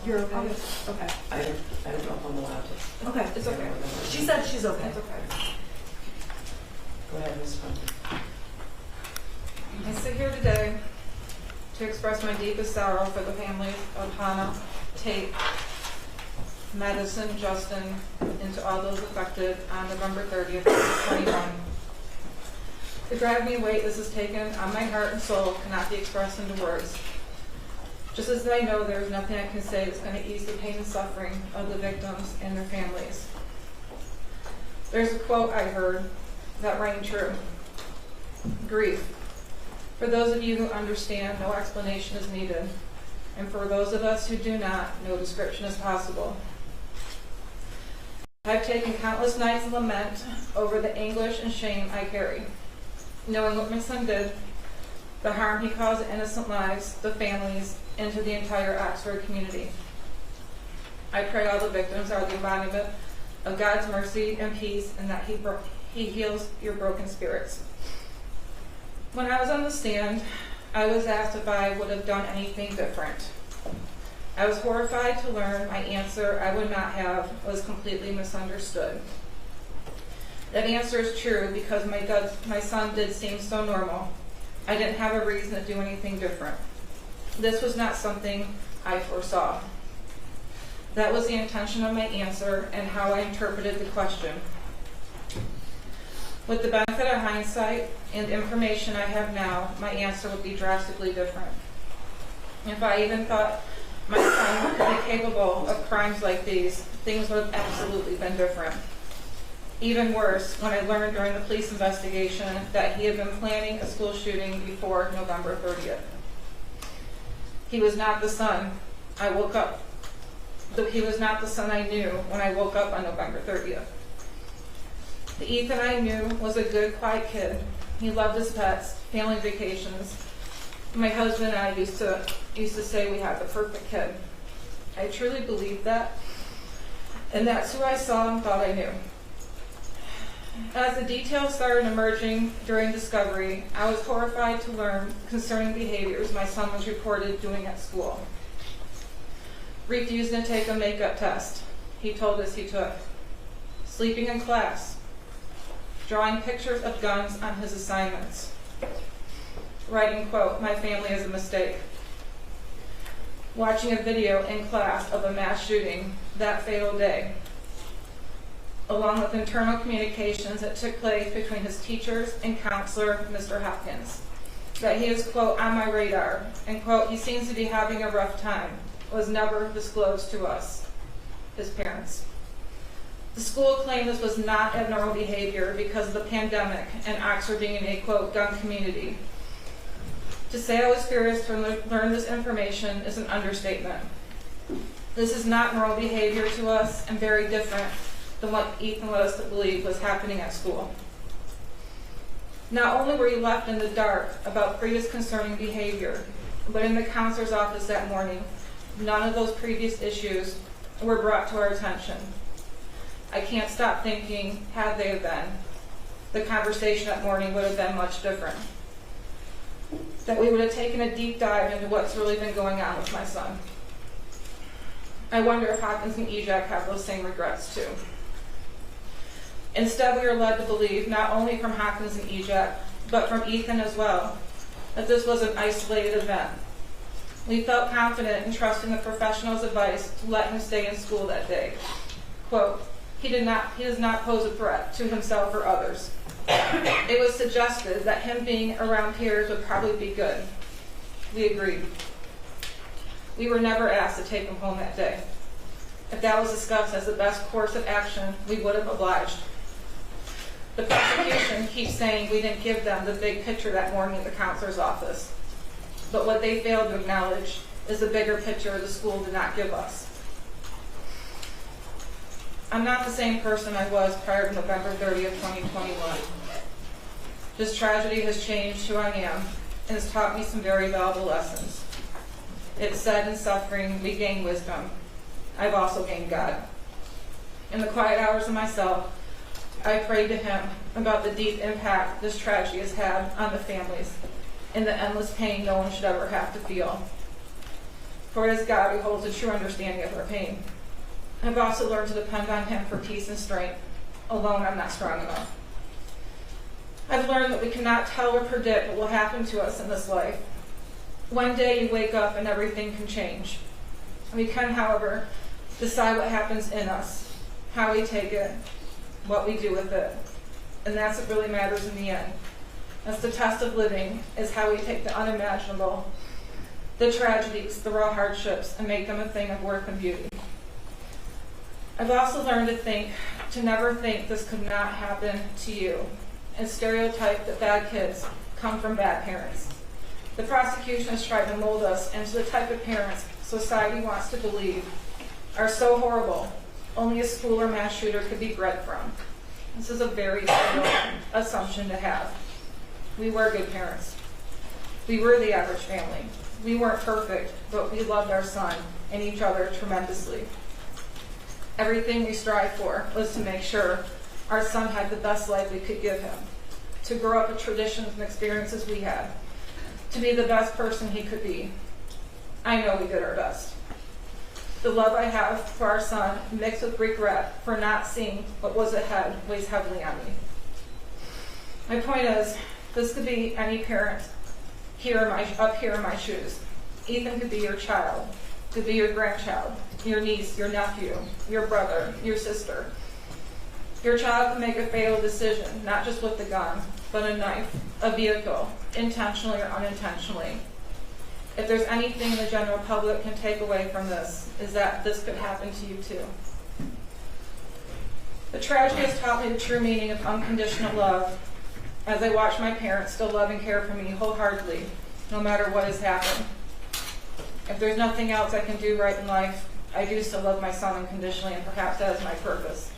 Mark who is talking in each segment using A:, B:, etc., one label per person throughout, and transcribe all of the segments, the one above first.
A: You're okay?
B: Okay.
C: I don't know if I'm allowed to.
A: Okay.
B: It's okay.
A: She said she's okay.
B: It's okay.
C: Go ahead, Ms. Crumbley.
B: I sit here today to express my deepest sorrow for the families of Hannah, Tate, Madison, Justin, and to all those affected on November 30th, 2021. The gravity weight this has taken on my heart and soul cannot be expressed into words. Just as I know there is nothing I can say that's going to ease the pain and suffering of the victims and their families. There's a quote I heard that rang true. Grief. For those of you who understand, no explanation is needed. And for those of us who do not, no description is possible. I've taken countless nights of lament over the anguish and shame I carry, knowing what my son did, the harm he caused to innocent lives, the families, and to the entire Oxford community. I pray all the victims are the embodiment of God's mercy and peace, and that He heals your broken spirits. When I was on the stand, I was asked if I would have done anything different. I was horrified to learn my answer I would not have was completely misunderstood. That answer is true because my son did seem so normal. I didn't have a reason to do anything different. This was not something I foresaw. That was the intention of my answer and how I interpreted the question. With the benefit of hindsight and the information I have now, my answer would be drastically different. If I even thought my son could be capable of crimes like these, things would have absolutely been different. Even worse, when I learned during the police investigation that he had been planning a school shooting before November 30th. He was not the son I woke up. He was not the son I knew when I woke up on November 30th. The Ethan I knew was a good, quiet kid. He loved his pets, family vacations. My husband and I used to say we had the perfect kid. I truly believed that, and that's who I saw and thought I knew. As the details started emerging during discovery, I was horrified to learn concerning behaviors my son was reported doing at school. Refusing to take a makeup test he told us he took. Sleeping in class. Drawing pictures of guns on his assignments. Writing, quote, "My family is a mistake." Watching a video in class of a mass shooting that fatal day, along with internal communications that took place between his teachers and counselor, Mr. Hopkins. That he is, quote, "on my radar," and, quote, "he seems to be having a rough time," was never disclosed to us, his parents. The school claimed this was not abnormal behavior because of the pandemic and Oxford being a, quote, "gun community." To say I was furious to learn this information is an understatement. This is not normal behavior to us and very different than what Ethan led us to believe was happening at school. Not only were we left in the dark about previous concerning behavior, but in the counselor's office that morning, none of those previous issues were brought to our attention. I can't stop thinking, had they have been, the conversation that morning would have been much different. That we would have taken a deep dive into what's really been going on with my son. I wonder if Hopkins and EJAC have those same regrets too. Instead, we were led to believe, not only from Hopkins and EJAC, but from Ethan as well, that this was an isolated event. We felt confident in trusting the professional's advice to let him stay in school that day. Quote, he does not pose a threat to himself or others. It was suggested that him being around peers would probably be good. We agreed. We were never asked to take him home that day. If that was discussed as the best course of action, we would have obliged. The prosecution keeps saying we didn't give them the big picture that morning at the counselor's office. But what they failed to acknowledge is the bigger picture the school did not give us. I'm not the same person I was prior to November 30th, 2021. This tragedy has changed who I am and has taught me some very valuable lessons. It said in suffering we gain wisdom. I've also gained God. In the quiet hours of myself, I prayed to Him about the deep impact this tragedy has had on the families and the endless pain no one should ever have to feel. for it is God who holds a true understanding of our pain. I've also learned to depend on Him for peace and strength. Alone, I'm not strong enough. I've learned that we cannot tell or predict what will happen to us in this life. One day you wake up and everything can change. We can, however, decide what happens in us, how we take it, what we do with it. And that's what really matters in the end. That's the test of living, is how we take the unimaginable, the tragedies, the raw hardships, and make them a thing of worth and beauty. I've also learned to never think this could not happen to you, and stereotype that bad kids come from bad parents. The prosecution has tried to mold us into the type of parents society wants to believe are so horrible, only a school or mass shooter could be bred from. This is a very trivial assumption to have. We were good parents. We were the average family. We weren't perfect, but we loved our son and each other tremendously. Everything we strived for was to make sure our son had the best life we could give him, to grow up with traditions and experiences we had, to be the best person he could be. I know we did our best. The love I have for our son, mixed with regret for not seeing what was ahead, weighs heavily on me. My point is, this could be any parent up here in my shoes. Ethan could be your child, could be your grandchild, your niece, your nephew, your brother, your sister. Your child can make a fatal decision, not just with the gun, but a knife, a vehicle, intentionally or unintentionally. If there's anything the general public can take away from this, is that this could happen to you too. The tragedy has taught me the true meaning of unconditional love, as I watch my parents still love and care for me wholeheartedly, no matter what has happened. If there's nothing else I can do right in life, I do still love my son unconditionally, and perhaps that is my purpose.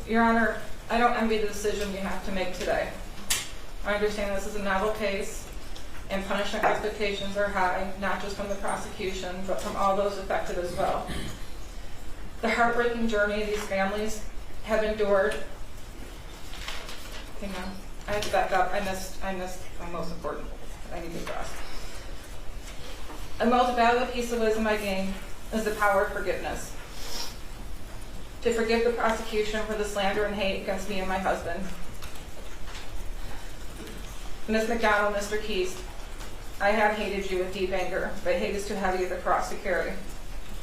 B: Your Honor, I don't envy the decision you have to make today. I understand this is a novel case, and punishment expectations are high, not just from the prosecution, but from all those affected as well. The heartbreaking journey these families have endured. Hang on, I have to back up. I missed my most important. I need to cross. The most valuable piece of wisdom I gained is the power of forgiveness. To forgive the prosecution for the slander and hate against me and my husband. Ms. McDonald, Mr. Keys, I have hated you with deep anger, but hate is too heavy of a cross to carry.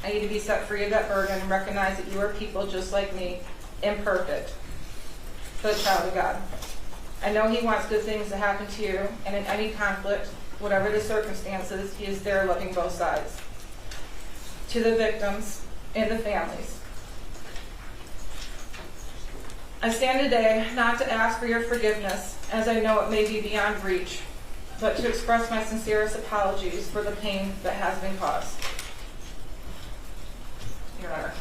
B: I need to be set free of that burden and recognize that you are people just like me, imperfect, but a child of God. I know He wants good things to happen to you, and in any conflict, whatever the circumstances, He is there loving both sides. To the victims and the families, I stand today not to ask for your forgiveness, as I know it may be beyond reach, but to express my sincerest apologies for the pain that has been caused. Your Honor,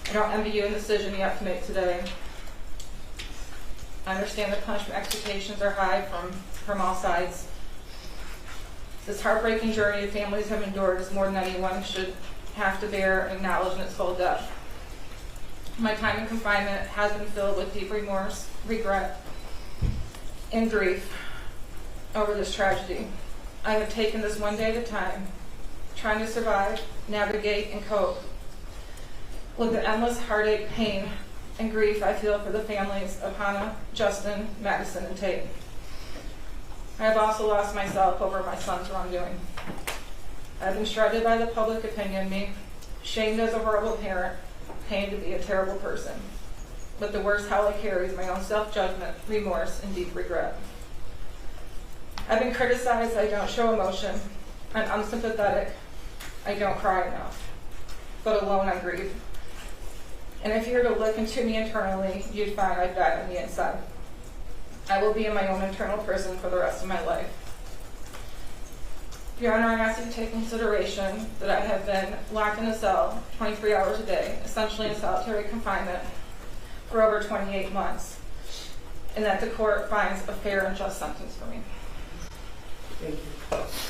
B: I don't envy you in the decision you have to make today. I understand the punishment expectations are high from all sides. This heartbreaking journey families have endured is more than anyone should have to bear and acknowledge in its full depth. My time in confinement has been filled with deep remorse, regret, and grief over this tragedy. I have taken this one day at a time, trying to survive, navigate, and cope with the endless heartache, pain, and grief I feel for the families of Hannah, Justin, Madison, and Tate. I have also lost myself over my son's wrongdoing. I have been shredded by the public opinion of me, shamed as a horrible parent, pained to be a terrible person. But the worst hell I carry is my own self-judgment, remorse, and deep regret. I've been criticized I don't show emotion. I'm unsympathetic. I don't cry enough. But alone I grieve. And if you were to look into me internally, you'd find I've died on the inside. I will be in my own internal prison for the rest of my life. Your Honor, I ask you to take consideration that I have been locked in a cell 23 hours a day, essentially in solitary confinement, for over 28 months, and that the court finds a fair and just sentence for me.
C: Thank you.